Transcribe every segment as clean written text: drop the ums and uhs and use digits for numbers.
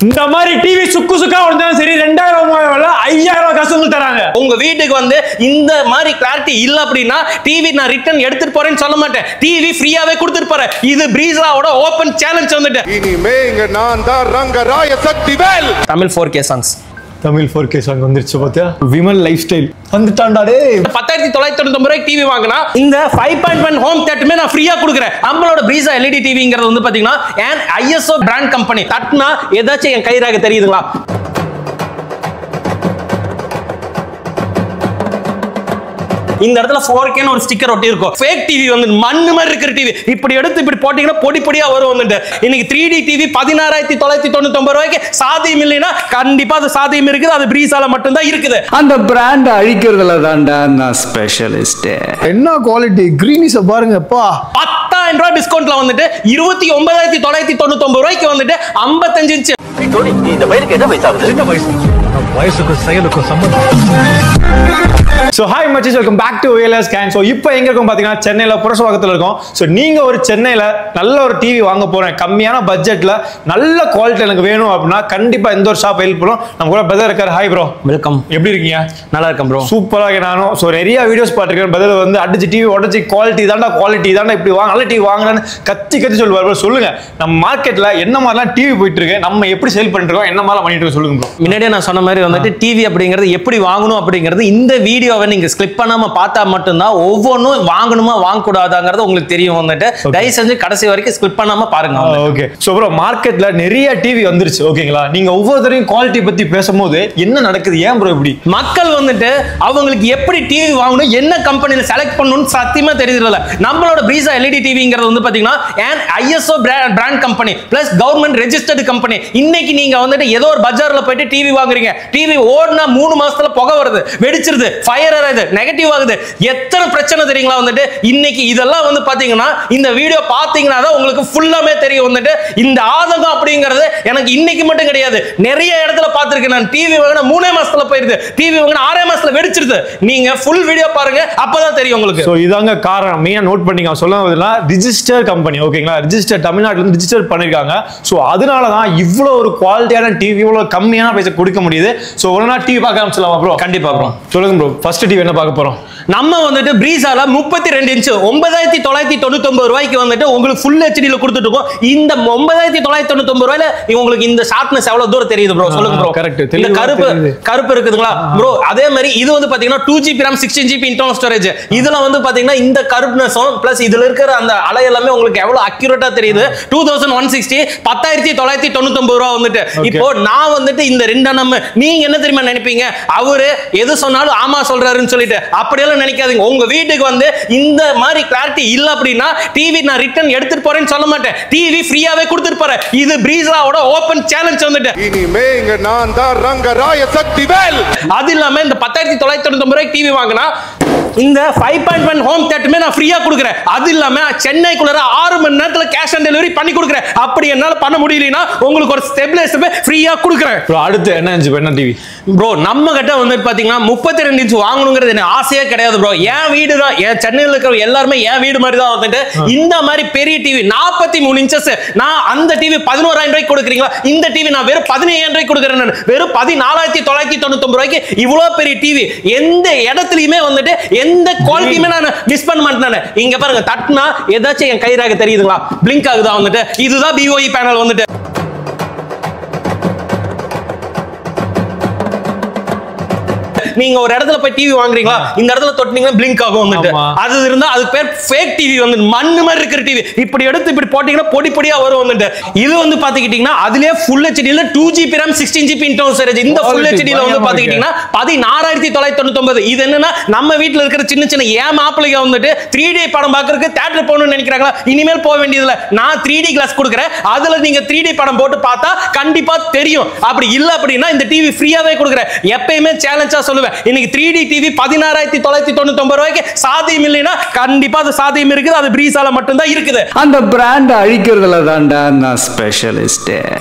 இந்த மாதிரி டிவி சுக்கு சுக்கா வந்தாலும் சரி 2000 5000 காசு தராங்க. உங்க வீட்டுக்கு வந்து இந்த மாதிரி கிளாரிட்டி இல்ல அப்படின்னா டிவி நான் ரிட்டர்ன் எடுத்துட்டு போறேன்னு சொல்ல மாட்டேன். டிவி ஃப்ரீயாவே கொடுத்துட்டு போறேன். இது பிரீசாவோட ஓபன் சேலஞ்ச் வந்துட்டு. இனிமே இங்க நான் தான் Rangaraya Sakthivel. Tamil 4K songs. Tamil 4K song வந்துருச்சு பாத்தியா? விமல் லைஃப் ஸ்டைல் வந்துட்டான்டா டேய். 10999 ரூபாய்க்கு டிவி வாங்கினா இந்த 5.1 ஹோம் தியேட்டருமே நான் ஃப்ரீயா கொடுக்குறேன். நம்மளோட பிரீசா LED டிவிங்கிறது வந்து பாத்தீங்கன்னா an ISO பிராண்ட் கம்பெனி. தட்னா ஏதாச்சும் என் கைராக தெரியுதுங்களா? இந்த இடத்துல 4K ன்னு ஒரு ஸ்டிக்கர் ஒட்டி இருக்கும். ஃபேக் டிவி வந்து மண்ணு மாதிரி இருக்கிற டிவி இப்படி எடுத்து இப்படி போட்டீங்கன்னா பொடி பொடியா வரும் வந்துட்டு. இன்னைக்கு 3D டிவி 16999 ரூபாய்க்கு சாத்தியம் இல்லைன்னா கண்டிப்பா அது சாத்தியம் இருக்குது. அது பிரீசால மட்டும் தான் இருக்குது. அந்த பிராண்ட் அழிக்கிறதுல தான்டா நான் ஸ்பெஷலிஸ்ட். என்ன குவாலிட்டி கிரீனிஸ பாருங்கப்பா. 10000 ரூபாய் டிஸ்கவுண்ட்ல வந்துட்டு 29999 ரூபாய்க்கு வந்துட்டு 55 இன்ச். இந்த பையனுக்கு என்ன வயசாகுது? என்ன வயசு? வயசுக்கும் செயலுக்கும் சம்பந்தம். So hi மச்சீஸ், welcome back to OLS Gang. So இப்போ எங்க இருக்கோம் பாத்தீங்கன்னா சென்னையில புரசவாக்கத்துல இருக்கோம். So நீங்க ஒரு சென்னையில நல்ல ஒரு டிவி வாங்க போறேன், கம்மியான பட்ஜெட்ல நல்ல குவாலிட்டி எனக்கு வேணும் அப்படின்னா கண்டிப்பா இந்த ஒரு ஷாப் ஹெல்ப் பண்ணும். நம்ம கூட பிரதர் இருக்காரு. Hi bro. வெல்கம். எப்படி இருக்கீங்க? நல்லா இருக்கேன் ப்ரோ. சூப்பரா இருக்கு. நானும் ஸோ நிறைய வீடியோஸ் பார்த்துருக்கேன். பிரதர் வந்து அடிச்சு டிவி உடச்சி குவாலிட்டி தாண்டா இப்படி வாங்க, நல்ல டிவி வாங்கலான்னு கத்தி சொல்லுவார். சொல்லுங்க நம்ம மார்க்கெட்ல என்ன மாதிரிலாம் டிவி போயிட்டு இருக்கு, நம்ம எப்படி சேல் பண்ணிட்டு இருக்கோம், என்ன மாதிரி பண்ணிட்டு இருக்கோம் சொல்லுங்க ப்ரோ. முன்னாடியே நான் சொன்ன மாதிரி வந்துட்டு டிவி அப்படிங்கிறது எப்படி வாங்கணும் அப்படிங்கிறது இந்த வீடியோவை நீங்க ஸ்கிப் பண்ணாம பார்த்தா மட்டும்தான் ஒவ்வொன்றும் வாங்கணுமா வாங்கக்கூடாதாங்கிறது உங்களுக்கு தெரியும் வந்துட்டு. தயவு செஞ்சு கடைசி வரைக்கும் ஸ்கிப் பண்ணாம பாருங்க. ஓகே. சோ ப்ரோ, மார்க்கெட்ல நிறைய டிவி வந்துருச்சு ஓகேங்களா? நீங்க ஒவ்வொருத்தரையும் குவாலிட்டி பத்தி பேசும்போது என்ன நடக்குது, ஏன் ப்ரோ இப்படி மக்கள் வந்துட்டு அவங்களுக்கு எப்படி டிவி வாங்கணும், என்ன கம்பெனில செலக்ட் பண்ணணும்னு சத்தியமா தெரியல. நம்மளோட பிரீசா LED டிவிங்கிறது வந்து பாத்தீங்கன்னா an ISO brand company plus government registered company. இன்னைக்கு நீங்க வந்துட்டு ஏதோ ஒரு பஜார்ல போயிட்டு டிவி வாங்குறீங்க, டிவி ஓடுனா 3 மாசத்துல புகை வருது, வெடிச்சிருது, ஃபயர் ஆகுது, நெகட்டிவ் ஆகுது, எத்தனை பிரச்சனை தெரியுங்களா வந்துட்டு. இன்னைக்கு இதெல்லாம் வந்து பாத்தீங்கன்னா இந்த வீடியோ பாத்தீங்கன்னா தான் உங்களுக்கு ஃபுல்லாமே தெரியும் வந்துட்டு. இந்த ஆதங்கம் அப்படிங்கிறது எனக்கு இன்னைக்கு மட்டும் கிடையாது, நிறைய இடத்துல பார்த்திருக்கேன். நான் டிவி வாங்கினா 3 மாசத்துல போயிருது, டிவி வாங்கினா 6 மாசத்துல வெடிச்சிருது. நீங்க ஃபுல் வீடியோ பாருங்க, அப்பதான் தெரியும் உங்களுக்கு. சோ இதாங்க காரணம். மெயினா நோட் பண்ணிக்க சொல்லலாம். ரிஜிஸ்டர் கம்பெனி ஓகேங்களா? ரிஜிஸ்டர் தமிழ்நாட்டுல இருந்து ரிஜிஸ்டர் பண்ணிருக்காங்க. சோ அதனால தான் இவ்வளவு ஒரு குவாலிட்டியான டிவி இவ்வளவு கம்மியான பைசா கொடுக்க முடியுது. சோ ஒரு நாள் டிவி பார்க்க ஆரம்பிச்சலாமா ப்ரோ? கண்டிப்பா ப்ரோ. சொல்லுங்க ப்ரோ, ஃபர்ஸ்ட் டிவி என்ன பார்க்க போறோம்? நம்ம வந்துட்டு பிரீசால 32 இன்ச் 9999 ரூபாய்க்கு வந்துட்டு உங்களுக்கு ஃபுல் ஹெச்டில கொடுத்துட்டு இருக்கோம். இந்த 9999 ரூபாயில உங்களுக்கு இந்த ஷார்ப்னஸ் எவ்வளவு தூரம் தெரியுது ப்ரோ? சொல்லுங்க ப்ரோ. கரெக்ட். இந்த கருப்பு இருக்குதுங்களா ப்ரோ? அதே மாதிரி இது வந்து பாத்தீங்கன்னா 2GB RAM 16GB internal storage. இதுல வந்து பாத்தீங்கன்னா இந்த கருப்னஸும் பிளஸ் இதுல இருக்கிற அந்த அலை எல்லாமே உங்களுக்கு எவ்வளவு அக்யூரேட்டா தெரியுது. 2160 10999 ரூபாய் வந்துட்டு. இப்போ நான் வந்துட்டு இந்த ரெண்டு நம்ம நீங்க என்ன தெரியுமா நினைப்பீங்க, அவரு எது சொன்னாலும் ஆமா சொல்றாருன்னு சொல்லிட்டு அப்படியெல்லாம் நினைக்காதீங்க. உங்க வீட்டுக்கு வந்து இந்த மாதிரி கிளாரிட்டி இல்ல அப்படின்னா டிவி நான் ரிட்டர்ன் எடுத்துட்டு போறேன்னு சொல்ல மாட்டேன். டிவி ஃப்ரீயாவே கொடுத்துட்டு போறேன். இது பிரீசாவோட ஓபன் சேலஞ்ச் வந்துட்டு. இனிமே இங்க நான் தான் ரங்கராய சக்திவேல். அது இல்லாம இந்த 10999 ரூபாய்க்கு டிவி வாங்கினா இந்த 5.1 ஹோம் தியேட்டருமே நான் ஃப்ரீயா கொடுக்குறேன். அது இல்லாம சென்னைக்குள்ள 6 மணி நேரத்துல கேஷ் ஆன் டெலிவரி பண்ணி கொடுக்குறேன். அப்படி என்னால பண்ண முடியலனா உங்களுக்கு ஒரு ஸ்டெபிலைசர் ஃப்ரீயா கொடுக்குறேன். ப்ரோ அடுத்து என்ன இன்ச் என்ன டிவி ப்ரோ? நம்ம கிட்ட வந்து பாத்தீங்கன்னா 32 இன்ச் வாங்கணுங்கிறது எனக்கு ஆசையே கிடையாது ப்ரோ. என் வீடு தான், என் சென்னையில் இருக்கிற எல்லாருமே என் வீடு மாதிரி தான் வந்துட்டு. இந்த மாதிரி பெரிய டிவி 43 இன்ச்சஸ் நான் அந்த டிவி 11000 ரூபாய்க்கு கொடுக்குறீங்களா? இந்த டிவி நான் வெறும் 15000 ரூபாய்க்கு கொடுக்குறேன். வெறும் 14999 ரூபாய்க்கு இவ்வளவு பெரிய டிவி எந்த இடத்துலயுமே வந்துட்டு எந்த குவாலிட்டியுமே நான் மிஸ் பண்ண மாட்டேன். இங்க பாருங்க, தட்னா ஏதாச்சும் என் கைராக தெரியுதுங்களா? பிளிங்க் ஆகுதா வந்துட்டு. இதுதான் BOE பேனல் வந்துட்டு. நீங்க ஒரு இடத்துல போய் டிவி வாங்குறீங்களா, இந்த இடத்துல தொட்டினீங்கன்னா பிளிங்க் ஆகும் வந்துட்டு. அது இருந்தா அதுக்கு பேர் ஃபேக் டிவி வந்து மண்ணு மாதிரி இருக்கிற டிவி. இப்படி எடுத்து இப்படி போட்டீங்கன்னா பொடி பொடியா வரும் வந்துட்டு. இது வந்து பாத்துக்கிட்டீங்கன்னா அதுலயே ஃபுல் ஹெச்டில 2GB RAM 16GB internal storage. இந்த ஃபுல் ஹெச்டில வந்து பாத்துக்கிட்டீங்கன்னா 16999. இது என்னன்னா நம்ம வீட்ல இருக்கிற சின்ன சின்ன மாப்பிள்ளைங்க வந்துட்டு 3D படம் பார்க்கறதுக்கு தியேட்டர் போகணும்னு நினைக்கிறாங்களா? இனிமேல் போக வேண்டியதில்லை. நான் 3D கிளாஸ் கொடுக்குறேன். அதுல நீங்க 3D படம் போட்டு பார்த்தா கண்டிப்பா தெரியும். அப்படி இல்ல அப்படின்னா இந்த டிவி ஃப்ரீயாவே கொடுக்குறேன். எப்பயுமே சேலஞ்சா சொல்லுவேன், கொடுப்பேன். இன்னைக்கு 3D டிவி 16,999 ரூபாய்க்கு சாத்தியம் இல்லைன்னா கண்டிப்பா அது சாத்தியம் இருக்குது. அது பிரீசால மட்டும் தான் இருக்குது. அந்த பிராண்ட் அழிக்கிறதுல தான்டா நான் ஸ்பெஷலிஸ்ட்.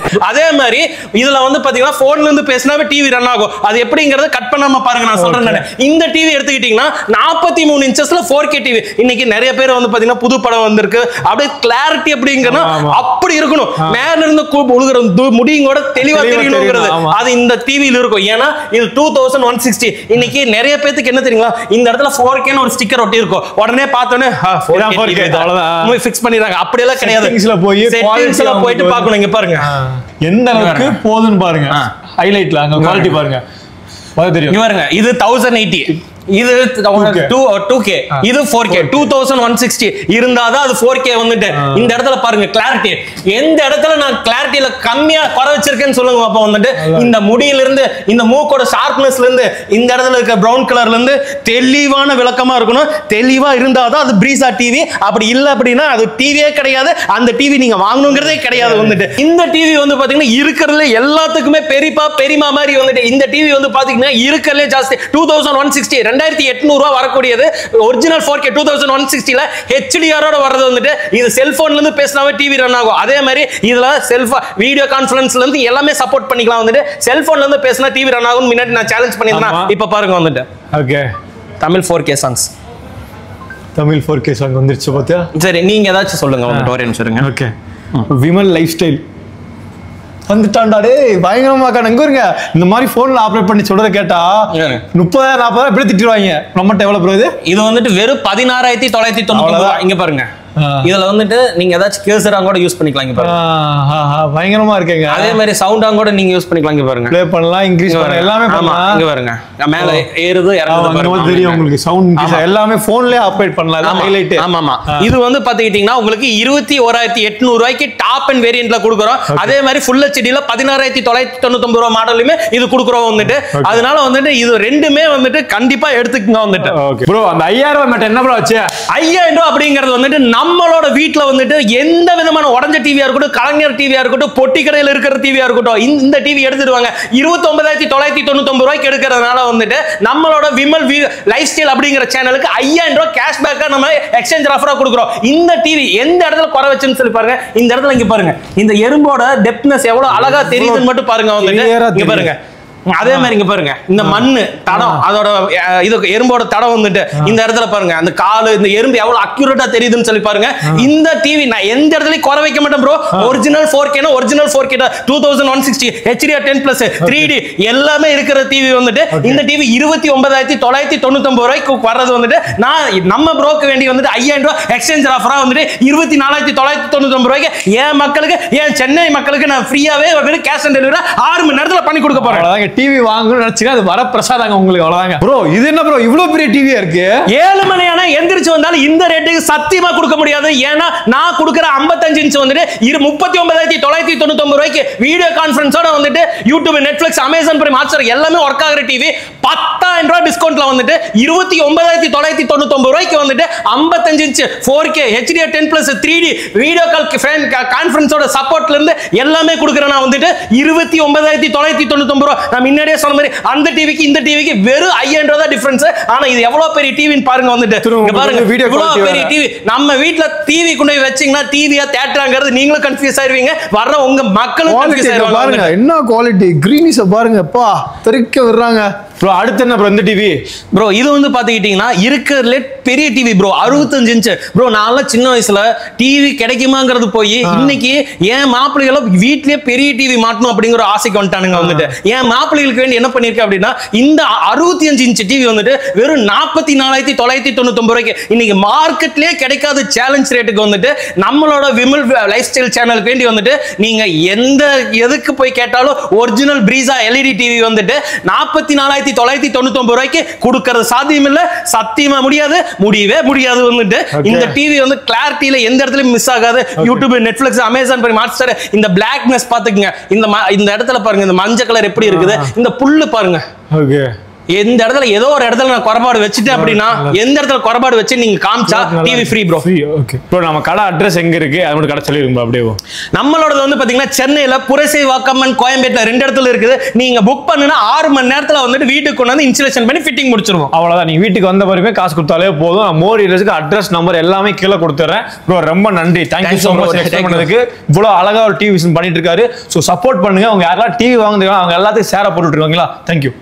அதே மாதிரி இதுல வந்து பாத்தீங்கன்னா போன்ல இருந்து பேசினாவே டிவி ரன் ஆகும். அது எப்படிங்கறத கட் பண்ணாம பாருங்க, நான் சொல்றேன். இந்த டிவி எடுத்துக்கிட்டீங்கன்னா 43 இன்ச்சஸ்ல 4K டிவி. இன்னைக்கு நிறைய பேர் வந்து பாத்தீங்கன்னா புது படம் வந்திருக்கு, அப்படியே கிளாரிட்டி அப்படிங்கறது அப்படி இருக்கணும். மேல இருந்து உழுகுற முடியும் கூட தெளிவா தெரியணும்ங்கிறது அது இந்த டிவில இருக்கும். ஏன்னா இது 2160. இன்னைக்கு நிறைய பேருக்கு என்ன தெரியுங்களா, இந்த இடத்துல 4K ன்னு ஒரு ஸ்டிக்கர் ஒட்டி இருக்கும். உடனே பார்த்தோன்னே 4K அவ்வளவுதான் ஃபிக்ஸ் பண்ணிடுறாங்க. அப்படி எல்லாம் கிடையாது. செட்டிங்ஸ்ல போயிட்டு பார்க்கணும். இங்க பாருங்க எந்த அளவுக்கு போதுன்னு பாருங்க. ஹைலைட்ல அங்க குவாலிட்டி பாருங்க. தெரியும். இங்க பாருங்க இது 1080, இது 2K, இது 4K 2160 இருந்தாதான் அது 4K வந்துட்டு. இந்த இடத்துல பாருங்க கிளாரிட்டி. எந்த இடத்துல நான் கிளாரிட்டில கம்மியா குறை வச்சிருக்கேன்னு சொல்லுங்க. அப்ப வந்துட்டு இந்த முடியில இருந்து இந்த மூக்கோட ஷார்ப்னஸ்ல இருந்து இந்த இடத்துல இருக்க பிரவுன் கலர்ல இருந்து தெளிவான விளக்கமா இருக்கணும். தெளிவா இருந்தாதான் அது பிரீசா டிவி. அப்படி இல்ல அப்படின்னா அது டிவியே கிடையாது. அந்த டிவி நீங்க வாங்கணுங்கிறதே கிடையாது வந்துட்டு. இந்த டிவி வந்து பாத்தீங்கன்னா இருக்கிறதுல எல்லாத்துக்குமே பெரியமா மாதிரி வந்துட்டு. இந்த டிவி வந்து பாத்தீங்கன்னா இருக்கிறதுலே ஜாஸ்தி 2160 2800 ரூபாய் வரக்கூடியது. ஒரிஜினல் 4K 2160ல HDR ஓட வர்றது வந்துட்டு. இது செல்போன்ல இருந்து பேசினாவே டிவி ரன் ஆகும். அதே மாதிரி இதுல வீடியோ கான்ஃபரன்ஸ்ல இருந்து எல்லாமே சப்போர்ட் பண்ணிக்கலாம் வந்துட்டு. செல்போன்ல இருந்து பேசினா டிவி ரன் ஆகும். முன்னாடி நான் சேலஞ்ச் பண்ணிருந்தேன். இப்ப பாருங்க வந்துட்டு. Okay, Tamil 4K songs, Tamil 4K song வந்துருச்சு பாத்தியா. சரி நீங்க ஏதாச்சும் சொல்லுங்க வந்துட்டு. ஒரே நிமிஷம் இருங்க. ஓகே, விமல் லைஃப் ஸ்டைல் வந்துட்டான்டா. டேய் பயங்கரமா எங்க இருங்க இந்த மாதிரி போன்ல ஆபரேட் பண்ணி சொல்றத கேட்டா 30,000-40,000 எப்படி திட்டுவாங்க. நம்மகிட்ட எவ்வளவு ப்ரோ இது வந்துட்டு வெறும் 16,999. இங்க பாருங்க. இதுல வந்துட்டு நீங்க ஏதாச்சும் கேசரா கூட யூஸ் பண்ணிக்கலாம். பயங்கரமா இருக்கீங்க. அதே மாதிரி சவுண்டா கூட நீங்க யூஸ் பண்ணிக்கலாம். பாருங்க ப்ளே பண்ணலாம், இன்கிரீஸ் பண்ணலாம், எல்லாமே பண்ணலாம். இங்க பாருங்க மேல ஏறுது இறங்குது பாருங்க. தெரியும் உங்களுக்கு சவுண்ட் இன்கிரீஸ் எல்லாமே போன்லயே ஆபரேட் பண்ணலாம். ஹைலைட். ஆமா இது வந்து பாத்துக்கிட்டீங்கன்னா உங்களுக்கு 21,800 ரூபாய்க்கு டாப் அண்ட் வேரியன்ட்ல கொடுக்குறோம். அதே மாதிரி ஃபுல் HDல 16,999 ரூபாய் மாடலுமே இது கொடுக்குறோம் வந்துட்டு. அதனால வந்துட்டு இது ரெண்டுமே வந்துட்டு கண்டிப்பா எடுத்துக்கங்க வந்துட்டு. ப்ரோ அந்த 5000 ரூபாய் மட்டும் என்ன ப்ரோ ஆச்சு? 5000 ரூபாய் அப்படிங்கிறது வந்துட்டு நம்மளோட வீட்ல வந்துட்டு எந்த விதமான உடஞ்ச டிவியா இருக்கட்டும், கலைஞர் டிவியா இருக்கட்டும், பொட்டி கடையில இருக்கிற டிவியா இருக்கட்டும், இந்த டிவி எடுத்துடுவாங்க. 29,999 ரூபாய்க்கு எடுக்கிறதுனால வந்துட்டு நம்மளோட விமல் லைஃப் ஸ்டைல் அப்படிங்கிற சேனலுக்கு 5000 ரூபாய் கேஷ்பேக்கா நம்ம எக்ஸ்சேஞ்ச் ஆஃபரா கொடுக்குறோம். இந்த டிவி எந்த இடத்துல குறை வச்சுன்னு சொல்லி பாருங்க. இந்த இடத்துல இங்க பாருங்க, இந்த எறும்போட டெப்த்னஸ் எவ்வளவு அழகா தெரியுதுன்னு மட்டும் பாருங்க வந்துட்டு. இங்க பாருங்க. அதே மாதிரி இங்க பாருங்க இந்த மண்ணு தடம், அதோட இது எறும்போட தடம் வந்துட்டு இந்த இடத்துல பாருங்க. அந்த காலு இந்த எறும்பு எவ்வளவு அக்யூரேட்டா தெரியுதுன்னு சொல்லி பாருங்க. இந்த டிவி நான் எந்த இடத்துலயும் குறை வைக்க மாட்டேன் ப்ரோ. ஒரிஜினல் 4K னா ஒரிஜினல் 4K 2160 HDR 10+ 3D எல்லாமே இருக்கிற டிவி வந்துட்டு. இந்த டிவி 29,999 ரூபாய்க்கு வர்றது வந்துட்டு நான் நம்ம ப்ரோக்கு வேண்டி வந்துட்டு 5000 ரூபாய் எக்ஸ்சேஞ்ச் ஆஃபரா வந்துட்டு 24,999 ரூபாய்க்கு என் மக்களுக்கு, என் சென்னை மக்களுக்கு நான் ஃப்ரீயாவே கேஷ் ஆன் டெலிவரி 6 மணி நேரத்துல பண்ணி கொடுக்க போறேன். டிவி வாங்கணும்னு நினைச்சீங்க அது வர பிரசாதாங்க உங்களுக்கு. அவ்வளவுதாங்க ப்ரோ. இது என்ன ப்ரோ இவ்வளவு பெரிய டிவியா இருக்கு? 7 மணி ஆனா எந்திரிச்சு வந்தாலும் இந்த ரேட்டுக்கு சத்தியமா கொடுக்க முடியாது. ஏன்னா நான் கொடுக்கிற 55 இன்ச் வந்துட்டு 39,999 ரூபாய்க்கு வீடியோ கான்ஃபரன்ஸோட வந்துட்டு YouTube, Netflix, Amazon Prime, Hotstar எல்லாமே ஒர்க் ஆகிற டிவி 10,000 ரூபாய் டிஸ்கவுண்ட்ல வந்துட்டு 29,999 ரூபாய்க்கு வந்துட்டு 55 inch 4K HDR 10+ 3D video call கான்ஃபரன்ஸோட சப்போர்ட்ல இருந்து எல்லாமே கொடுக்குறேன். நான் வந்துட்டு 29,999 ரூபாய். நான் முன்னாடியே சொன்ன மாதிரி அந்த டிவிக்கு இந்த டிவிக்கு வெறும் 5000 ரூபாய் தான் டிஃபரன்ஸ். ஆனா இது எவ்வளவு பெரிய டிவின்னு பாருங்க வந்துட்டு. இங்க பாருங்க இவ்வளவு பெரிய டிவி. நம்ம வீட்ல டிவி கொண்டு போய் வச்சீங்கன்னா டிவியா தியேட்டராங்கிறது நீங்களும் கன்ஃபியூஸ் ஆயிருவீங்க, வர்ற உங்க மக்களும் கன்ஃபியூஸ் ஆயிருவாங்க. பாருங்க என்ன குவாலிட்டி, கிரீனிஷ் பாருங்க பா, தெறிக்க விடுறாங்க. ப்ரோ அடுத்து என்ன ப்ரோ இந்த டிவி? ப்ரோ இது வந்து பாத்துக்கிட்டீங்கன்னா இருக்கிறதுல பெரிய டிவி ப்ரோ, 65 இன்ச் ப்ரோ. நான்லாம் சின்ன வயசுல டிவி கிடைக்குமாங்கிறது போய் இன்னைக்கு என் மாப்பிள்ளைகளை வீட்லயே பெரிய டிவி மாட்டணும் அப்படிங்கிற ஆசைக்கு வந்துட்டானுங்க வந்துட்டு. என் மாப்பிள்ளைகளுக்கு வேண்டி என்ன பண்ணிருக்கேன் அப்படின்னா இந்த 65 இன்ச் டிவி வந்துட்டு வெறும் 44,999 ரூபாய்க்கு இன்னைக்கு மார்க்கெட்லயே கிடைக்காத சேலஞ்ச் ரேட்டுக்கு வந்துட்டு நம்மளோட விமல் லைஃப் ஸ்டைல் சேனலுக்கு வேண்டி வந்துட்டு நீங்க எந்த எதுக்கு போய் கேட்டாலும் ஒரிஜினல் பிரீசா LED டிவி வந்துட்டு 44,999 ரூபாய்க்கு கொடுக்கிறது சாத்தியம் இல்ல, சத்தியமா முடியாது, முடியவே முடியாது வந்துட்டு. இந்த டிவி வந்து கிளாரிட்டியில எந்த இடத்துலயும் மிஸ் ஆகாது. YouTube, Netflix, Amazon Prime, Hotstar இந்த பிளாக்னஸ் பாத்துக்கங்க. இந்த இடத்துல பாருங்க இந்த மஞ்சள் கலர் எப்படி இருக்குது, இந்த புல்லு பாருங்க. ஓகே எந்த இடத்துல ஏதோ ஒரு இடத்துல நான் குறைபாடு வச்சுட்டேன் அப்படின்னா எந்த இடத்துல குறைபாடு வச்சு நீங்க காமிச்சா TV free bro. Okay bro, நம்ம கடை அட்ரஸ் எங்க இருக்கு அது மட்டும் கடை சொல்லிருங்க அப்படியே. நம்மளோடது வந்து பாத்தீங்கன்னா சென்னையில புரசைவாக்கம் அண்ட் கோயம்பேட்ல 2 இடத்துல இருக்குது. நீங்க புக் பண்ணுனா 6 மணி நேரத்துல வந்துட்டு வீட்டுக்கு கொண்டு வந்து இன்ஸ்டாலேஷன் பண்ணி ஃபிட்டிங் முடிச்சிருவோம். அவ்வளவுதான், நீங்க வீட்டுக்கு வந்த பிறகு காசு கொடுத்தாலே போதும். மோர் டீடைல்ஸ்க்கு அட்ரஸ் நம்பர் எல்லாமே கீழே கொடுத்துறேன் ப்ரோ. ரொம்ப நன்றி, தேங்க்யூ சோ மச் எக்ஸ்பிளைன் பண்ணதுக்கு. இவ்வளவு அழகா ஒரு டிவி பண்ணிட்டு இருக்காரு. ஸோ சப்போர்ட் பண்ணுங்க. அவங்க யாரெல்லாம் டிவி வாங்குறீங்களோ அவங்க எல்லாத்தையும் ஷேர் போட்டுட்டு இருக்காங்களா. தேங்க்யூ.